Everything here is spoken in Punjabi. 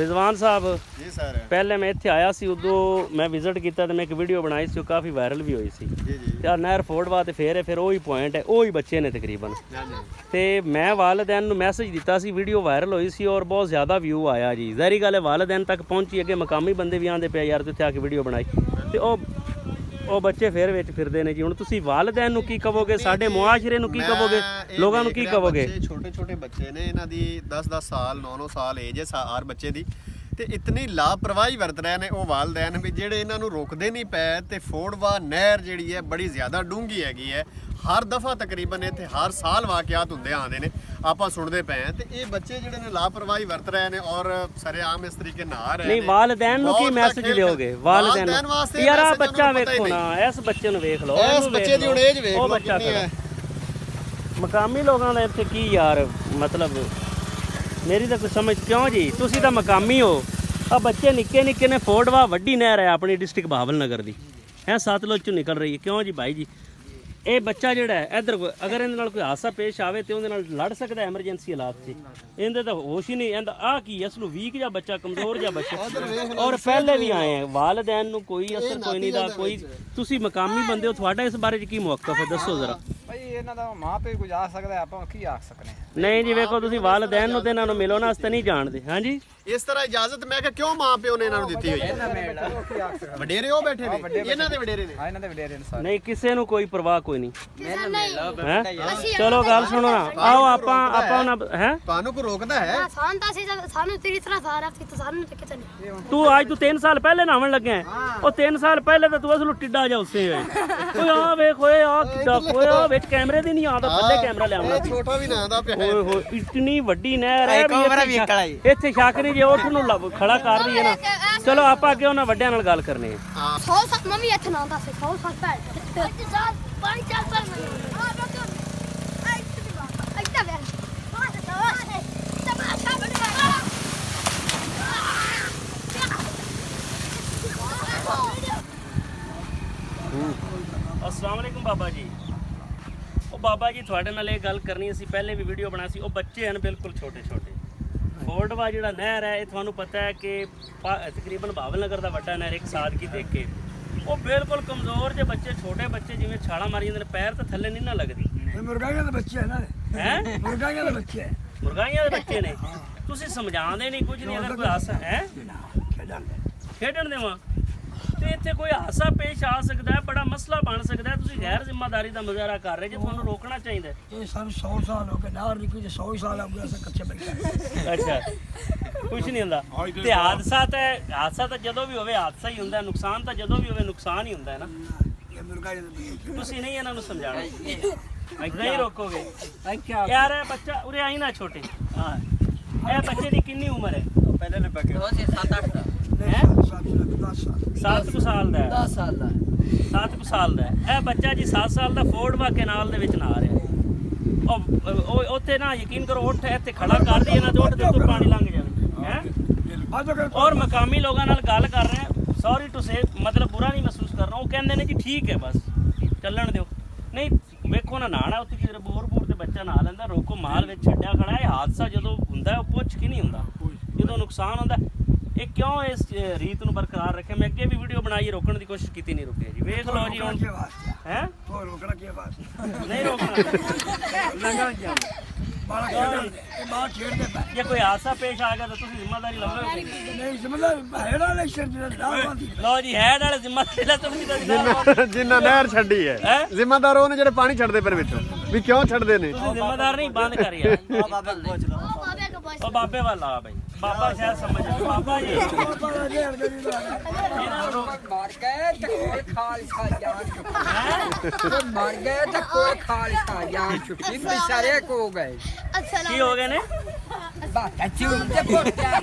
रिजवान साहब जी सर पहले मैं इत्थे आया सी उदों मैं विजिट किया तो मैं एक वीडियो बनाई सी काफ़ी वायरल भी हुई सी जी जी यार नहर फोड़वा तो फिर वही पॉइंट है वही बच्चे ने तकरीबन तो मैं वालदैन नूं मैसेज दिता सी वीडियो वायरल हुई सी और बहुत ज़्यादा व्यू आया जी ज़ाहिर गल है वालदैन तक पहुंची अगे मकामी बंदे भी आंदे पे यार तू इत्थे आके वीडियो बनाई तो ਉਹ ਬੱਚੇ ਫਿਰ ਵਿੱਚ ਫਿਰਦੇ ਨੇ ਜੀ ਹੁਣ ਤੁਸੀਂ ਵਾਲਿदैन ਨੂੰ ਕੀ ਕਹੋਗੇ ਸਾਡੇ ਮੁਆਸ਼ਰੇ ਨੂੰ ਕੀ ਕਹੋਗੇ ਲੋਕਾਂ ਨੂੰ ਕੀ ਕਹੋਗੇ ਛੋਟੇ ਛੋਟੇ ਬੱਚੇ ਨੇ ਇਹਨਾਂ ਦੀ 10-10 ਸਾਲ 9-9 ਸਾਲ ਏਜ ਹੈ ਹਰ ਬੱਚੇ ਦੀ ਤੇ ਇਤਨੀ ਲਾਪਰਵਾਹੀ ਵਰਤ ਰਹੇ ਨੇ ਉਹ ਵਾਲਿदैन ਵੀ ਜਿਹੜੇ ਇਹਨਾਂ ਨੂੰ ਰੋਕਦੇ ਨਹੀਂ ਪਏ ਤੇ ਫੋੜਵਾ ਨਹਿਰ ਜਿਹੜੀ ਹੈ ਬੜੀ ਜ਼ਿਆਦਾ ਡੂੰਘੀ ਹੈਗੀ ਹੈ ਹਰ ਦਫਾ ਤਕਰੀਬਨ ਇੱਥੇ ਹਰ ਸਾਲ ਵਾਕਿਆਤ ਹੁੰਦੇ ਆਉਂਦੇ ਨੇ ਆਪਾਂ ਸੁਣਦੇ ਪਏ ਆ ਤੇ ਇਹ ਬੱਚੇ ਜਿਹੜੇ ਨੇ ਲਾਪਰਵਾਹੀ ਵਰਤ ਰਹੇ ਨੇ ਔਰ ਸਰੇਆਮ ਇਸ ਤਰੀਕੇ ਨਹਾ ਰਹੇ ਨੇ ਨਹੀਂ ਵਾਲਿदैन ਨੂੰ ਕੀ ਮੈਸੇਜ ਦਿਓਗੇ ਵਾਲਿदैन ਵਾਸਤੇ ਯਾਰ ਆ ਬੱਚਾ ਵੇਖੋ ਨਾ ਇਸ ਬੱਚੇ ਨੂੰ ਵੇਖ ਲਓ ਇਸ ਬੱਚੇ ਦੀ ਹੁਣ ਏਜ ਵੇਖ ਲਓ ਕਿੰਨੀ ਹੈ ਮਕਾਮੀ ਲੋਕਾਂ ਦਾ ਇੱਥੇ ਕੀ ਯਾਰ ਮਤਲਬ ਮੇਰੀ ਤਾਂ ਕੋਈ ਸਮਝ ਕਿਉਂ ਜੀ ਤੁਸੀਂ ਤਾਂ ਮਕਾਮੀ ਹੋ ਆ ਬੱਚੇ ਨਿੱਕੇ ਨਿੱਕੇ ਨੇ ਫੋੜਵਾ ਵੱਡੀ ਨਹਿਰ ਹੈ ਆਪਣੀ ਡਿਸਟ੍ਰਿਕਟ ਬਹਾਵਲ ਨਗਰ ਦੀ ਹੈ ਸਤਲੁਜ ਚੋਂ ਨਿਕਲ ਰਹੀ ਹੈ ਕਿਉਂ ਜੀ ਭਾਈ ਜੀ ਇਹ ਬੱਚਾ ਜਿਹੜਾ ਹੈ ਇੱਧਰ ਅਗਰ ਇਹਦੇ ਨਾਲ ਕੋਈ ਹਾਦਸਾ ਪੇਸ਼ ਆਵੇ ਤੇ ਉਹਦੇ ਨਾਲ ਲੜ ਸਕਦਾ ਐਮਰਜੈਂਸੀ ਹਾਲਾਤ 'ਚ ਇਹਦੇ ਤਾਂ ਹੋਸ਼ ਹੀ ਨਹੀਂ ਇਹਦਾ ਆ ਕੀ ਇਸ ਨੂੰ ਵੀਕ ਜਾਂ ਬੱਚਾ ਕਮਜ਼ੋਰ ਜਾਂ ਬੱਚਾ ਔਰ ਪਹਿਲੇ ਵੀ ਆਏ ਆ ਵਾਲਿदैन ਨੂੰ ਕੋਈ ਅਸਰ ਕੋਈ ਨਹੀਂ ਦਾ ਕੋਈ ਤੁਸੀਂ ਮਕਾਮੀ ਬੰਦੇ ਹੋ ਤੁਹਾਡਾ ਇਸ ਬਾਰੇ 'ਚ ਕੀ ਮੌਕਫ ਹੈ ਦੱਸੋ ਜ਼ਰਾ ਭਾਈ ਇਹਨਾਂ ਦਾ ਮਾਂ ਪਿਓ ਕੁਝ ਆ ਸਕਦਾ ਆਪਾਂ ਕੀ ਆਖ ਸਕਨੇ ਨਹੀਂ ਜੀ ਵੇਖੋ ਤੁਸੀਂ ਵਾਲਿदैन ਨੂੰ ਤੇ ਇਹਨਾਂ ਨੂੰ ਮਿਲੋ ਨਾ ਅਸਤੇ ਨਹੀਂ ਜਾਣਦੇ ਹਾਂਜੀ ਇਸ ਤਰ੍ਹਾਂ ਇਜਾਜ਼ਤ ਮੈਂ ਕਿਹਾ ਕਿਉਂ ਮਾਂ ਪਿਓ ਨੇ ਇਹਨਾਂ ਨੂੰ ਦਿੱਤੀ ਹੋਈ ਹੈ ਵਡੇਰੇ ਉਹ ਬੈਠੇ ਨੇ ਇਹਨਾਂ ਦੇ ਵਡੇਰੇ ਨੇ ਹਾਂ ਇਹਨਾਂ ਦੇ ਵਡੇਰੇ ਨੇ ਸਾਰੇ ਨਹੀਂ ਕਿਸੇ ਨੂੰ ਕੋਈ ਪਰਵਾਹ ਕੋਈ ਨਹੀਂ ਹੈ ਚਲੋ ਗੱਲ ਸੁਣੋ ਨਾ ਆਓ ਆਪਾਂ ਨਾ ਹੈ ਤੁਹਾਨੂੰ ਕੋ ਰੋਕਦਾ ਹੈ ਸਾਨੂੰ ਤੇਰੀ ਤਰ੍ਹਾਂ ਸਾਰਾ ਸੀ ਸਾਨੂੰ ਤੇ ਕਿਤੇ ਨਹੀਂ ਤੂੰ ਅੱਜ ਤੂੰ 3 ਸਾਲ ਪਹਿਲੇ ਨਹਾਉਣ ਲੱਗਿਆ ਉਹ 3 ਸਾਲ ਪਹਿਲੇ ਤਾਂ ਤੂੰ ਅਸਲ ਟਿੱਡਾ ਜਾ ਉਸੇ ਓਏ ਆ ਵੇਖ ਓਏ ਆ ਕਿੱਡਾ ਓਏ ਆ ਵਿੱਚ ਕੈਮਰੇ ਦੀ ਨਹੀਂ ਆਦਾ ਥੱਲੇ ਕੈਮਰਾ ਲਿਆਉਣਾ ਛੋਟਾ ਵੀ ਨਾ ਦਾ ਪਿਆ ਓਏ ਹੋਏ ਇਤਨੀ ਵੱਡੀ ਨਹਿਰ ਹੈ ਵੀ ਇੱਥੇ ਸ਼ੱਕ ਨਹੀਂ ਜੇ ਉੱਠ ਨੂੰ ਖੜਾ ਕਰ ਰਹੀ ਹੈ ਨਾ ਚਲੋ ਆਪਾਂ ਅੱਗੇ ਉਹਨਾਂ ਵੱਡਿਆਂ ਨਾਲ ਗੱਲ ਕਰਨੀ ਹੈ 100 ਸਾਲ ਮੰਮੀ ਇੱਥੇ ਨਾ ਆਉਂਦਾ ਸੀ 100 ਸਾਲ ਪਹਿਲੇ 5 ਸਾਲ 5 ਸਾਲ ਪਹਿਲੇ ਇੱਥੇ ਵੇ ਤਮਾਸ਼ਾ ਬਣਾ अस्सलाम वालेकुम बाबा जी ਉਹ ਬਾਬਾ ਜੀ ਤੁਹਾਡੇ ਨਾਲ ਇਹ ਗੱਲ ਕਰਨੀ ਅਸੀਂ ਪਹਿਲੇ ਵੀ ਵੀਡੀਓ ਬਣਾ ਸੀ ਉਹ ਬੱਚੇ ਹਨ ਬਿਲਕੁਲ ਛੋਟੇ ਛੋਟੇ ਫੋੜਵਾ ਜਿਹੜਾ ਨਹਿਰ ਹੈ ਇਹ ਤੁਹਾਨੂੰ ਪਤਾ ਹੈ ਕਿ ਤਕਰੀਬਨ ਬਹਾਵਲ ਨਗਰ ਦਾ ਵੱਡਾ ਨਹਿਰ ਇੱਕ ਸਾਦਗੀ ਦੇਖ ਕੇ ਉਹ ਬਿਲਕੁਲ ਕਮਜ਼ੋਰ ਜੇ ਬੱਚੇ ਛੋਟੇ ਬੱਚੇ ਜਿਵੇਂ ਛਾਲਾਂ ਮਾਰੀ ਜਾਂਦੇ ਨੇ ਪੈਰ ਤਾਂ ਥੱਲੇ ਨਹੀਂ ਨਾ ਲੱਗਦੀ ਮੁਰਗਾਈਆਂ ਦੇ ਬੱਚੇ ਹੈ ਨਾ ਹੈ ਮੁਰਗਾਈਆਂ ਦੇ ਬੱਚੇ ਮੁਰਗਾਈਆਂ ਦੇ ਬੱਚੇ ਨੇ ਤੁਸੀਂ ਸਮਝਾਉਂਦੇ ਨਹੀਂ ਕੁਝ ਨਹੀਂ ਅਗਰ ਕੋਈ ਹਾਸਾ ਹੈ ਖੇਡਣ ਦੇਵਾਂ ਤੇ ਇੱਥੇ ਕੋਈ ਹਾਸਾ ਪੇਸ਼ ਆ ਸਕਦਾ ਹੈ ਬੜਾ ਮਸਲਾ ਬਣ ਸਕਦਾ ਹੈ ਤੁਸੀਂ ਗੈਰ ਜ਼ਿੰਮੇਵਾਰੀ ਦਾ ਮੁਜ਼ਾਹਰਾ ਕਰ ਰਹੇ ਜੇ ਤੁਹਾਨੂੰ ਰੋਕਣਾ ਚਾਹੀਦਾ ਇਹ ਸਾਨੂੰ 100 ਸਾਲ ਹੋ ਗਏ ਨਾਰ ਨਹੀਂ ਕੋਈ 100 ਸਾਲ ਹੋ ਗਏ ਅਸੀਂ ਕੱਚੇ ਬੈਠੇ ਅੱਛਾ ਕੁਝ ਨਹੀਂ ਹੁੰਦਾ ਤੇ ਹਾਦਸਾ ਤਾਂ ਜਦੋਂ ਵੀ ਹੋਵੇ ਹਾਦਸਾ ਹੀ ਹੁੰਦਾ ਨੁਕਸਾਨ ਤਾਂ ਜਦੋਂ ਵੀ ਹੋਵੇ ਨੁਕਸਾਨ ਹੀ ਹੁੰਦਾ ਹੈ ਨਾ ਇਹ ਮੁਰਗਾਈਆਂ ਦੇ ਬੱਚੇ ਤੁਸੀਂ ਨਹੀਂ ਇਹਨਾਂ ਨੂੰ ਸਮਝਾਣਾ ਨਹੀਂ ਰੋਕੋਗੇ ਯਾਰ ਇਹ ਬੱਚਾ ਉਰੇ ਆਈ ਨਾ ਛੋਟੇ ਹਾਂ ਇਹ ਬੱਚੇ ਦੀ ਕਿੰਨੀ ਉਮਰ ਹੈ ਪਹਿਲੇ ਨੇ ਪੱਕੇ 7 ਸਾਲ ਦਾ 10 ਸਾਲ ਦਾ 7 ਸਾਲ ਦਾ ਇਹ ਬੱਚਾ ਜੀ 7 ਸਾਲ ਦਾ ਫੋੜਵਾ ਕੈਨਾਲ ਦੇ ਵਿੱਚ ਨਹਾ ਰਿਹਾ ਉਹ ਉੱਥੇ ਨਾ ਯਕੀਨ ਕਰੋ ਉੱਠ ਇੱਥੇ ਖੜਾ ਕਰ ਦਈਏ ਨਾ ਤੇ ਉੱਠ ਦੇ ਉੱਤੇ ਪਾਣੀ ਲੰਘ ਜਾਵੇ ਹੈ ਔਰ ਮਕਾਮੀ ਲੋਕਾਂ ਨਾਲ ਗੱਲ ਕਰ ਰਹੇ ਹਾਂ ਸੌਰੀ ਟੂ ਸੇ ਮਤਲਬ ਬੁਰਾ ਨਹੀਂ ਮਹਿਸੂਸ ਕਰਨਾ ਉਹ ਕਹਿੰਦੇ ਨੇ ਜੀ ਠੀਕ ਹੈ ਬਸ ਚੱਲਣ ਦਿਓ ਨਹੀਂ ਵੇਖੋ ਨਾ ਨਹਾਣਾ ਉੱਥੇ ਕਿਧਰੇ ਬੋਰ ਤੇ ਬੱਚਾ ਨਹਾ ਲੈਂਦਾ ਰੋਕੋ ਮਾਲ ਵਿੱਚ ਛੱਡਿਆ ਖੜਾ ਇਹ ਹਾਦਸਾ ਜਦੋਂ ਹੁੰਦਾ ਉਹ ਪੁੱਛ ਕੇ ਨਹੀਂ ਹੁੰਦਾ ਜਦੋਂ ਨੁਕਸਾਨ ਹੁੰਦਾ ਇਹ ਕਿਉਂ ਇਸ ਰੀਤ ਨੂੰ ਬਰਕਰਾਰ ਰੱਖਿਆ ਮੈਂ ਅੱਗੇ ਵੀ ਵੀਡੀਓ ਬਣਾਈ ਰੋਕਣ ਦੀ ਕੋਸ਼ਿਸ਼ ਕੀਤੀ ਨਹੀਂ ਰੁਕਿਆ ਜੀ ਵੇਖ ਲਓ ਜੀ ਹੁਣ ਹੈ ਉਹ ਰੋਕਣਾ ਕੀ ਬਾਤ ਨਹੀਂ ਰੋਕਣਾ ਲੰਘਾ ਗਿਆ ਬਾਹਰ ਖੇਡਦੇ ਪਏ ਜੇ ਕੋਈ ਹਾਦਸਾ ਪੇਸ਼ ਆ ਗਿਆ ਤਾਂ ਤੁਸੀਂ ਜ਼ਿੰਮੇਵਾਰੀ ਲਵੋਗੇ ਨਹੀਂ ਸਮਝਦਾ ਹੈੜਾ ਇਲੈਕਸ਼ਨ ਜਿਹੜਾ ਦਾਵਾਂਦੀ ਲਓ ਜੀ ਹੈਡ ਵਾਲੇ ਜ਼ਿੰਮੇਵਾਰੀ ਲੈ ਤੁਸੀਂ ਜਿੰਨਾ ਨਹਿਰ ਛੱਡੀ ਹੈ ਜ਼ਿੰਮੇਦਾਰ ਉਹ ਨੇ ਜਿਹੜੇ ਪਾਣੀ ਛੱਡਦੇ ਪਏ ਵਿੱਚੋਂ ਵੀ ਕਿਉਂ ਛੱਡਦੇ ਨੇ ਜ਼ਿੰਮੇਦਾਰ ਨਹੀਂ ਬੰਦ ਕਰ ਯਾਰ ਉਹ ਬਾਬੇ ਕੋ ਪੁੱਛ ਉਹ ਬਾਬੇ ਵੱਲ ਆ ਬਈ ਬਾਬਾ ਸ਼ਾਇਦ ਸਮਝ ਆ ਬਾਬਾ ਜੀ ਮਰ ਗਏ ਤੇ ਕੋਈ ਖਾਲਸਾ ਜਾਨ ਚੁੱਕੀ ਮਰ ਗਏ ਤੇ ਕੋਈ ਖਾਲਸਾ ਜਾਨ ਚੁੱਕੀ ਬਿਚਾਰੇ ਕੋ ਗਏ ਕੀ ਹੋ ਗਏ ਨੇ ਬਾਤ ਚੁੱਪ ਤੇ ਪੁੱਟਿਆ